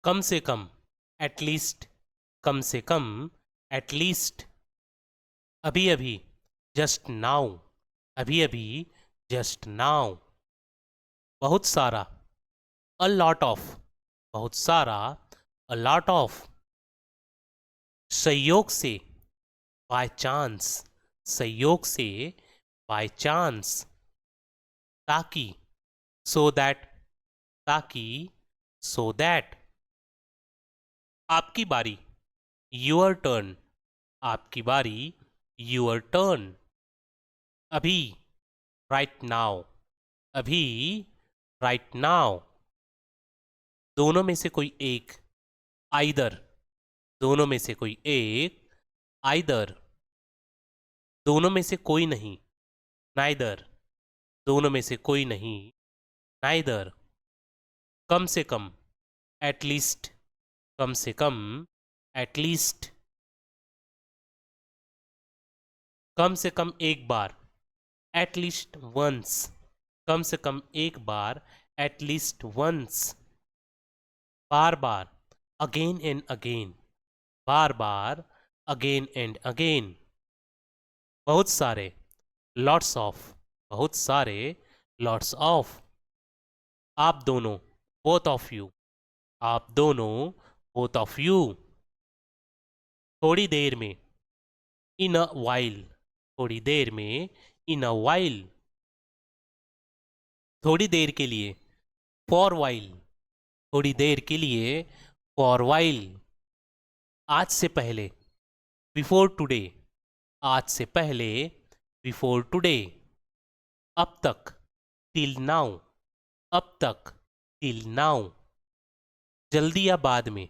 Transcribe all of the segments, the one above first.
कम से कम, एटलीस्ट, कम से कम, एटलीस्ट, अभी अभी, जस्ट नाउ, अभी अभी, जस्ट नाउ, बहुत सारा, अ लॉट ऑफ, बहुत सारा, अ लॉट ऑफ, संयोग से, बाय चांस, संयोग से, बाय चांस, ताकि, सो दैट, ताकि, सो दैट, आपकी बारी, योर टर्न, आपकी बारी, योर टर्न, अभी, राइट नाउ, अभी, राइट नाउ, दोनों में से कोई एक, आइदर, दोनों में से कोई एक, आइदर, दोनों में से कोई नहीं, नाइदर, दोनों में से कोई नहीं, नाइदर, कम से कम, एटलीस्ट, कम से कम, एटलीस्ट, कम से कम एक बार, एटलीस्ट वंस, कम से कम एक बार, एटलीस्ट वंस, बार बार, अगेन एंड अगेन, बार बार, अगेन एंड अगेन, बहुत सारे, लॉट्स ऑफ, बहुत सारे, लॉट्स ऑफ, आप दोनों, बोथ ऑफ यू, आप दोनों, बोथ ऑफ यू, थोड़ी देर में, इन अ वाइल, थोड़ी देर में, इन अ वाइल, थोड़ी देर के लिए, फॉर वाइल, थोड़ी देर के लिए, फॉर वाइल, आज से पहले, बिफोर टुडे, आज से पहले, बिफोर टुडे, अब तक, टिल नाउ, अब तक, टिल नाउ, जल्दी या बाद में,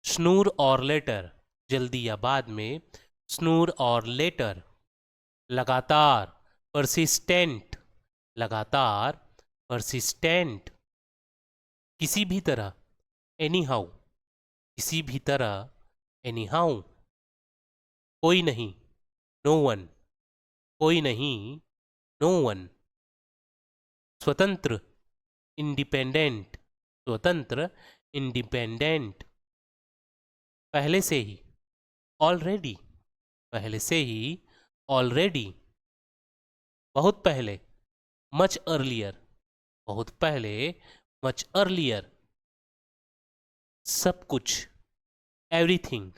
स्नूर और लेटर, जल्दी या बाद में, स्नूर और लेटर, लगातार, परसिस्टेंट, लगातार, परसिस्टेंट, किसी भी तरह, एनी हाउ, किसी भी तरह, एनी हाउ, कोई नहीं, नो वन, कोई नहीं, नो वन, स्वतंत्र, इंडिपेंडेंट, स्वतंत्र, इंडिपेंडेंट, पहले से ही, ऑलरेडी, पहले से ही, ऑलरेडी, बहुत पहले, मच अर्लियर, बहुत पहले, मच अर्लियर, सब कुछ, एवरीथिंग,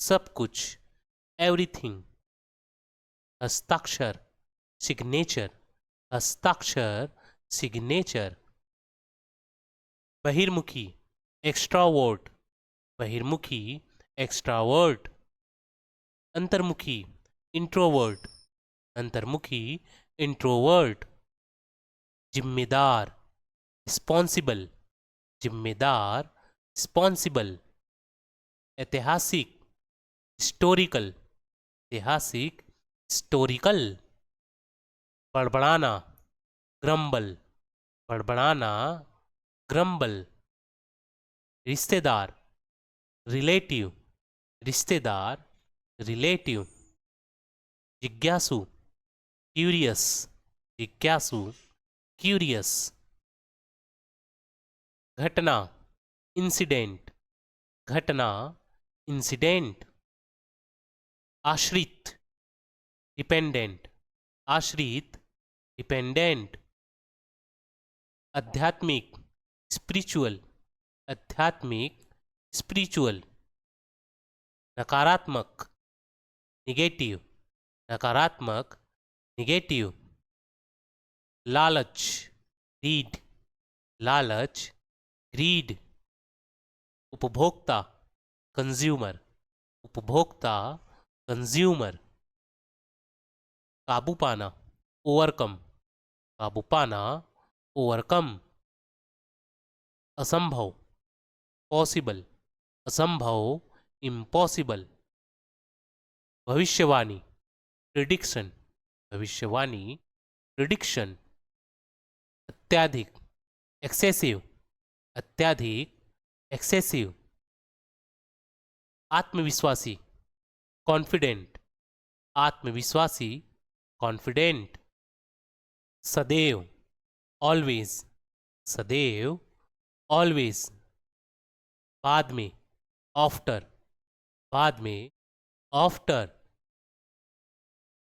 सब कुछ, एवरीथिंग, हस्ताक्षर, सिग्नेचर, हस्ताक्षर, सिग्नेचर, बहिर्मुखी, एक्स्ट्रावर्ट, बहिर्मुखी, एक्स्ट्रावर्ट, अंतर्मुखी, इंट्रोवर्ट, अंतर्मुखी, इंट्रोवर्ट, जिम्मेदार, रिस्पॉन्सिबल, जिम्मेदार, रिस्पॉन्सिबल, ऐतिहासिक, हिस्टोरिकल, ऐतिहासिक, हिस्टोरिकल, बड़बड़ाना, ग्रम्बल, बड़बड़ाना, ग्रम्बल, रिश्तेदार, रिलेटिव, रिश्तेदार, रिलेटिव, जिज्ञासु, क्यूरियस, जिज्ञासु, क्यूरियस, घटना, इंसिडेंट, घटना, इंसिडेंट, आश्रित, डिपेंडेंट, आश्रित, डिपेंडेंट, आध्यात्मिक, स्पिरिचुअल, आध्यात्मिक, स्पिरिचुअल, नकारात्मक, निगेटिव, नकारात्मक, निगेटिव, लालच, ग्रीड, लालच, ग्रीड, उपभोक्ता, कंज्यूमर, उपभोक्ता, कंज्यूमर, काबू पाना, ओवरकम, काबू पाना, ओवरकम, असंभव, पॉसिबल, असंभव, इम्पॉसिबल, भविष्यवाणी, प्रिडिक्शन, भविष्यवाणी, प्रिडिक्शन, अत्याधिक, एक्सेसिव, अत्याधिक, एक्सेसिव, आत्मविश्वासी, कॉन्फिडेंट, आत्मविश्वासी, कॉन्फिडेंट, सदैव, ऑलवेज, सदैव, ऑलवेज, बाद में, आफ्टर, बाद में, आफ्टर,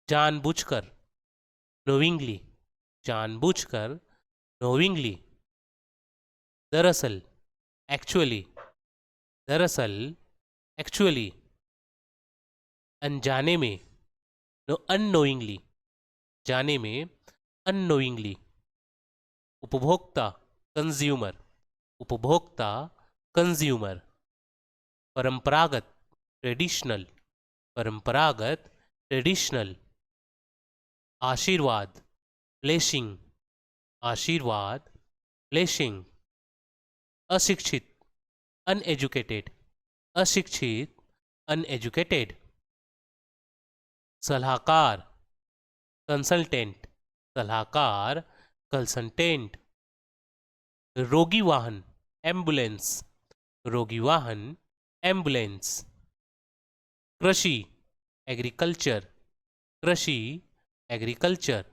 जानबूझकर, नोविंगली, जानबूझकर, नोविंगली, दरअसल, एक्चुअली, दरअसल, एक्चुअली, अनजाने में, नो अननोइंगली, जाने में, अननोइंगली, उपभोक्ता, कंज्यूमर, उपभोक्ता, कंज्यूमर, परंपरागत, ट्रेडिशनल, परंपरागत, ट्रेडिशनल, आशीर्वाद, ब्लेसिंग, आशीर्वाद, ब्लेसिंग, अशिक्षित, अनएजुकेटेड, अशिक्षित, अनएजुकेटेड, सलाहकार, कंसल्टेंट, सलाहकार, कंसल्टेंट, रोगी वाहन, एम्बुलेंस, रोगी वाहन, एम्बुलेंस, कृषि, एग्रीकल्चर, कृषि, एग्रीकल्चर,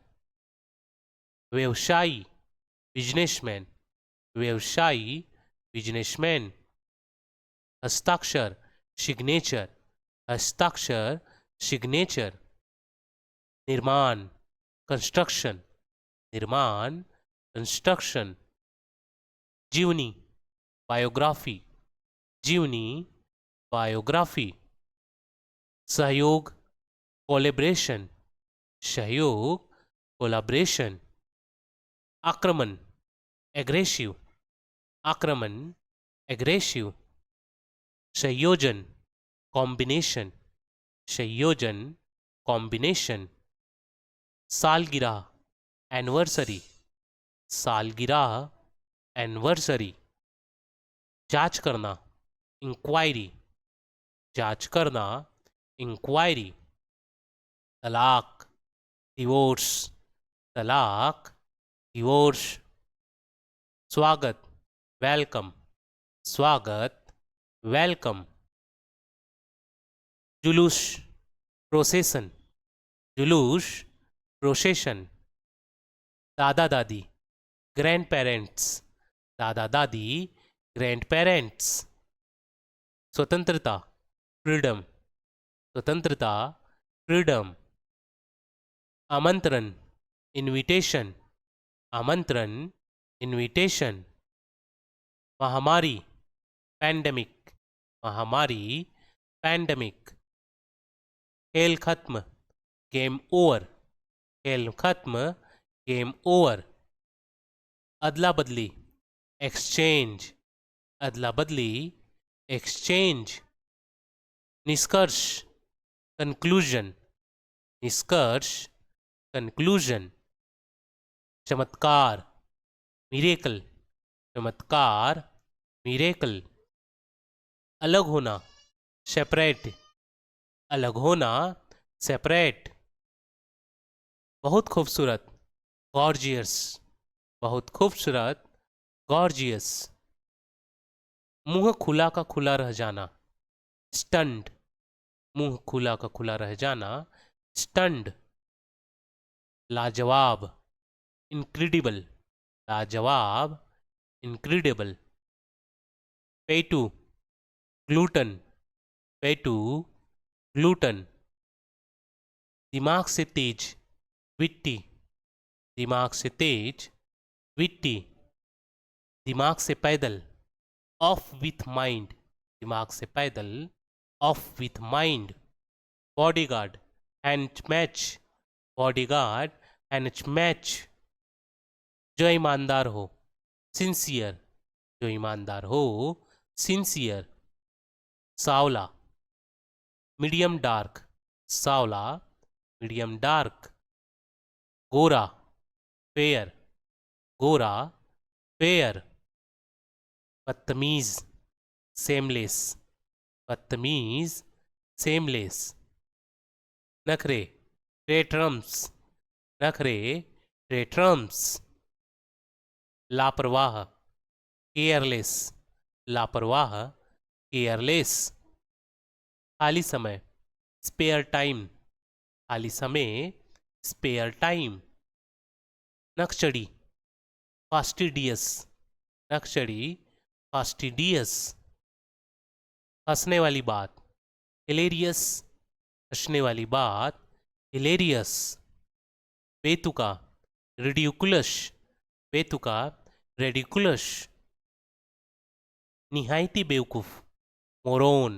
व्यवसायी, बिजनेसमैन, व्यवसायी, बिजनेसमैन, हस्ताक्षर, सिग्नेचर, हस्ताक्षर, सिग्नेचर, निर्माण, कंस्ट्रक्शन, निर्माण, कंस्ट्रक्शन, जीवनी, बायोग्राफी, जीवनी, बायोग्राफी, सहयोग, कोलेब्रेशन, सहयोग, कोलाब्रेशन, आक्रमण, एग्रेसिव, आक्रमण, एग्रेसिव, संयोजन, कॉम्बिनेशन, संयोजन, कॉम्बिनेशन, सालगिरह, एनिवर्सरी, सालगिरह, एनिवर्सरी, जांच करना, इंक्वायरी, जांच करना, इंक्वायरी, तलाक, डिवोर्स, तलाक, डिवोर्स, स्वागत, वेलकम, स्वागत, वेलकम, जुलूस, प्रोसेसन, जुलूस, प्रोसेशन, दादा दादी, ग्रैंड पेरेंट्स, दादा दादी, ग्रैंड पेरेंट्स, स्वतंत्रता, फ्रीडम, स्वतंत्रता, फ्रीडम, आमंत्रण, इनविटेशन, आमंत्रण, इनविटेशन, महामारी, पैंडेमिक, महामारी, पैंडेमिक, खेल खत्म, गेम ओवर, खेल खत्म, गेम ओवर, अदला बदली, एक्सचेंज, अदला बदली, एक्सचेंज, निष्कर्ष, कंक्लूजन, निष्कर्ष, कंक्लूजन, चमत्कार, मिरेकल, चमत्कार, मिरेकल, अलग होना, सेपरेट, अलग होना, सेपरेट, बहुत खूबसूरत, गॉर्जियस, बहुत खूबसूरत, गॉर्जियस, मुंह खुला का खुला रह जाना, स्टंड, मुंह खुला का खुला रह जाना, स्टंड, लाजवाब, इनक्रेडिबल, लाजवाब, इनक्रेडिबल, पेटू, ग्लूटन, पेटू, ग्लूटन, दिमाग से तेज, विट्टी, दिमाग से तेज, विट्टी, दिमाग से पैदल, ऑफ विथ माइंड, दिमाग से पैदल, of with mind, bodyguard, hand match, bodyguard, hand match, जो ईमानदार हो, सिंसियर, जो ईमानदार हो, सिंसियर, सावला, मीडियम डार्क, सावला, मीडियम डार्क, गोरा, फेयर, गोरा, फेयर, बदतमीज, सेमलेस, बदतमीज, सेमलेस, नखरे, ट्रेट्रम्स, नखरे, ट्रेट्रम्स, लापरवाह, केयरलेस, लापरवाह, केयरलेस, खाली समय, स्पेयर टाइम, खाली समय, स्पेयर टाइम, नक्शड़ी, फास्टिडियस, नक्शड़ी, फास्टिडियस, हंसने वाली बात, हिलेरियस, हंसने वाली बात, हिलेरियस। बेतुका, रिडिकुलस, बेतुका, रेडिकुलस। निहायती बेवकूफ, मोरोन,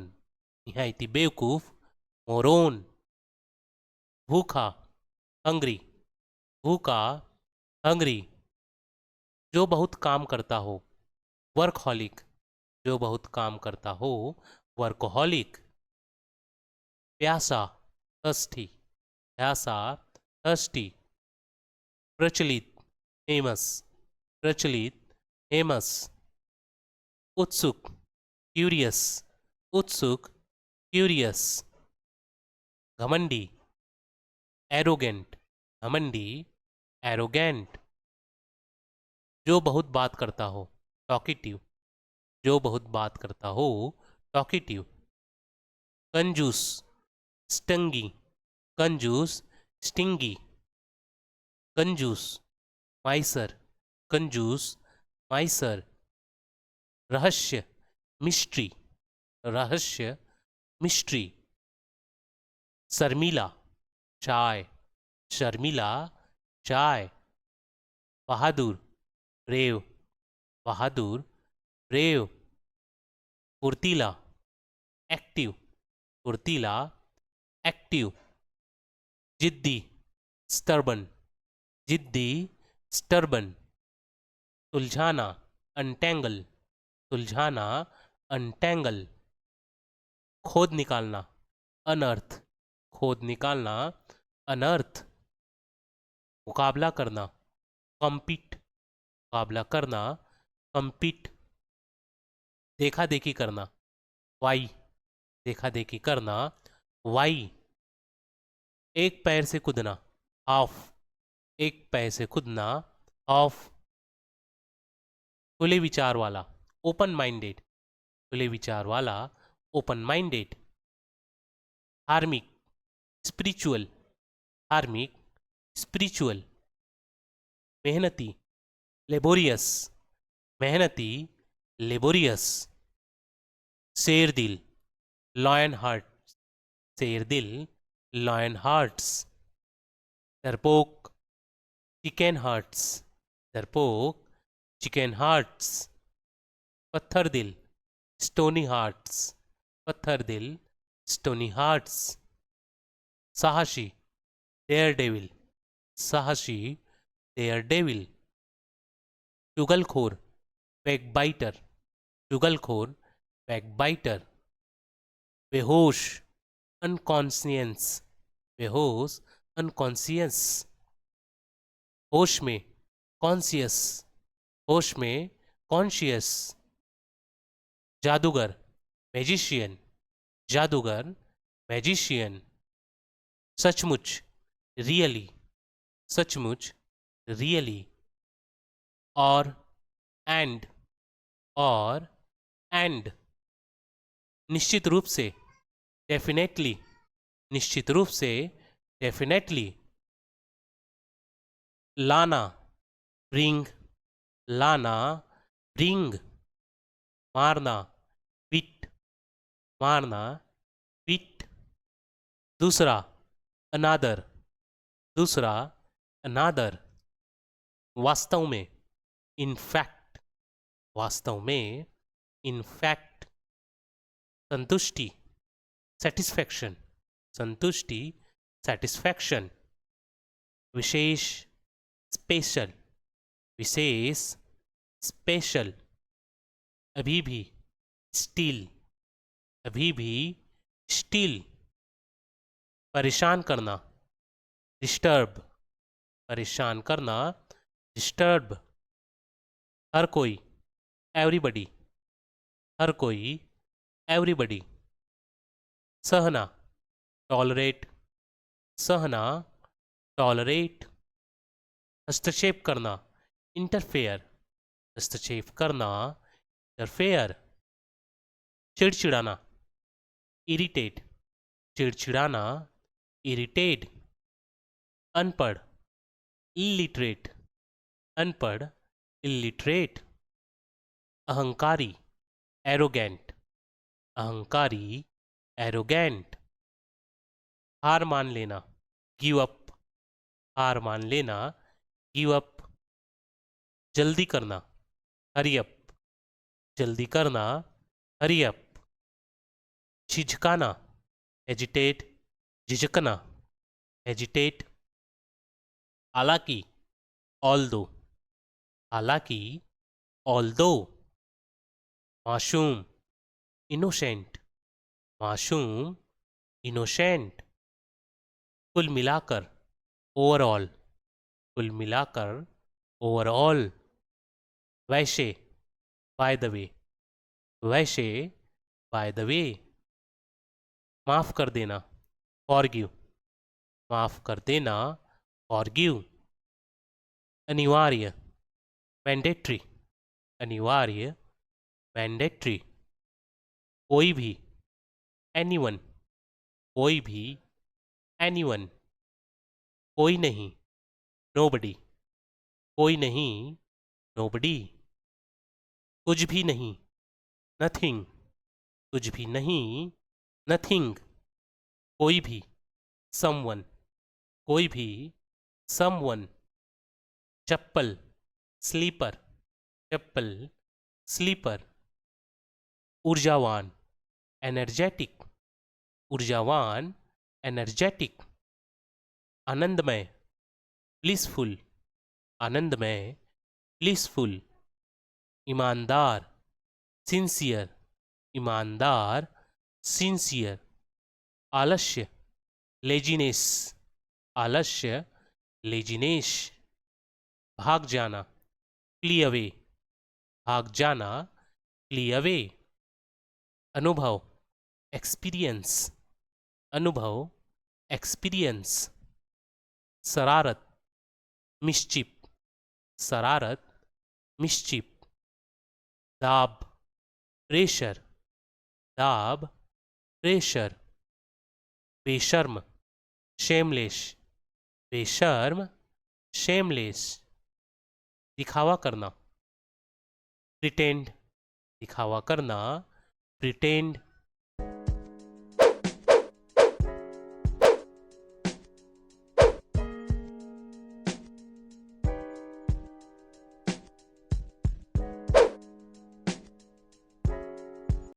निहायती बेवकूफ, मोरोन। भूखा, हंग्री, भूखा, हंग्री। जो बहुत काम करता हो, वर्कहॉलिक, जो बहुत काम करता हो, वर्कहॉलिक। प्यासा, थर्स्टी, प्यासा, थर्स्टी। प्रचलित, फेमस, प्रचलित, फेमस। उत्सुक, क्यूरियस, उत्सुक, क्यूरियस। घमंडी, एरोगेंट, घमंडी, एरोगेंट। जो बहुत बात करता हो, टॉकेटिव, जो बहुत बात करता हो, टॉकेटिव। कंजूस, स्टंगी, कंजूस, स्टिंगी। कंजूस, माइसर, कंजूस, माइसर। रहस्य, मिस्ट्री, रहस्य, मिस्ट्री। शर्मिला, चाय, शर्मिला, चाय। बहादुर, ब्रेव, बहादुर, ब्रेव। फुर्तीला, एक्टिव, फुर्तीला, एक्टिव। जिद्दी, स्टर्बन, जिद्दी, स्टर्बन। सुलझाना, अनटेंगल, सुलझाना, अनटेंगल। खोद निकालना, अनर्थ, खोद निकालना, अनर्थ। मुकाबला करना, कॉम्पीट, मुकाबला करना, कम्पीट। देखा देखी करना, वाई, देखा देखी करना, वाई। एक पैर से कूदना, हाफ, एक पैर से कूदना, हाफ। खुले विचार वाला, ओपन माइंडेड, खुले विचार वाला, ओपन माइंडेड। धार्मिक, स्पिरिचुअल, धार्मिक, स्पिरिचुअल। मेहनती, लेबोरियस, मेहनती, लेबोरियस। शेर दिल, लॉयन हार्ट, शेर दिल, लॉयन हार्ट्स। डरपोक, चिकन हार्ट्स, डरपोक, चिकन हार्ट्स। पत्थर दिल, स्टोनी हार्ट्स, पत्थर दिल, स्टोनी हार्ट्स। साहसी, डेयर डेविल, साहसी, डेयर डेविल। चुगलखोर, बैकबाइटर, चुगलखोर, बैकबाइटर। बेहोश, अनकॉन्सियंस, बेहोश, अनकॉन्सियस। होश में, कॉन्सियस, होश में, कॉन्शियस। जादूगर, मैजिशियन, जादूगर, मैजिशियन। सचमुच, रियली, सचमुच, रियली। और, एंड, और, एंड। निश्चित रूप से, डेफिनेटली, निश्चित रूप से, डेफिनेटली। लाना, ब्रिंग, लाना, ब्रिंग। मारना, पिट, मारना, पिट। दूसरा, अनादर, दूसरा, अनादर। वास्तव में, इनफैक्ट, वास्तव में, इनफैक्ट। संतुष्टि, सेटिस्फैक्शन, संतुष्टि, सेटिस्फैक्शन। विशेष, स्पेशल, विशेष, स्पेशल। अभी भी, स्टील, अभी भी, स्टील। परेशान करना, डिस्टर्ब, परेशान करना, डिस्टर्ब। हर कोई, एवरीबडी, हर कोई, एवरीबडी। सहना, टॉलरेट, सहना, टॉलरेट। हस्तक्षेप करना, इंटरफेयर, हस्तक्षेप करना, इंटरफेयर। चिड़चिड़ाना, इरिटेट, चिड़चिड़ाना, इरिटेट। अनपढ़, इलिटरेट, अनपढ़, इलिटरेट। अहंकारी, एरोगेंट, अहंकारी, एरोगेंट। हार मान लेना, गिव अप, हार मान लेना, गिव अप। जल्दी करना, हरी अप, जल्दी करना, हरी अप। झिझकाना, एजिटेट, झिझकना, एजिटेट। हालांकि, ऑल्दो, हालांकि, ऑल्दो। मासूम, इनोसेंट, मासूम, इनोसेंट। कुल मिलाकर, ओवरऑल, कुल मिलाकर, ओवरऑल। वैसे, बाय द वे, वैसे, बाय द वे। माफ कर देना, फॉरगिव, माफ कर देना, फॉरगिव। अनिवार्य, मैंडेटरी, अनिवार्य, मैंडेटरी। कोई भी, एनीवन, कोई भी, एनीवन। कोई नहीं, नोबडी, कोई नहीं, नोबडी। कुछ भी नहीं, नथिंग, कुछ भी नहीं, नथिंग। कोई भी, समवन, कोई भी, समवन। चप्पल, स्लीपर, चप्पल, स्लीपर। ऊर्जावान, एनर्जेटिक, ऊर्जावान, एनर्जेटिक। आनंदमय, ब्लिसफुल, आनंदमय, ब्लिसफुल। ईमानदार, सिंसियर, ईमानदार, सिंसियर। आलस्य, लेजीनेस, आलस्य, लेजीनेस। भाग जाना, फ्ली अवे, भाग जाना, फ्ली अवे। अनुभव, एक्सपीरियंस, अनुभव, एक्सपीरियंस। शरारत, मिस्चिप, शरारत, मिस्चिप। दाब, प्रेशर, दाब, प्रेशर। बेशर्म, शेमलेस, बेशर्म, शेमलेस। दिखावा करना, प्रिटेंड, दिखावा करना, प्रिटेंड,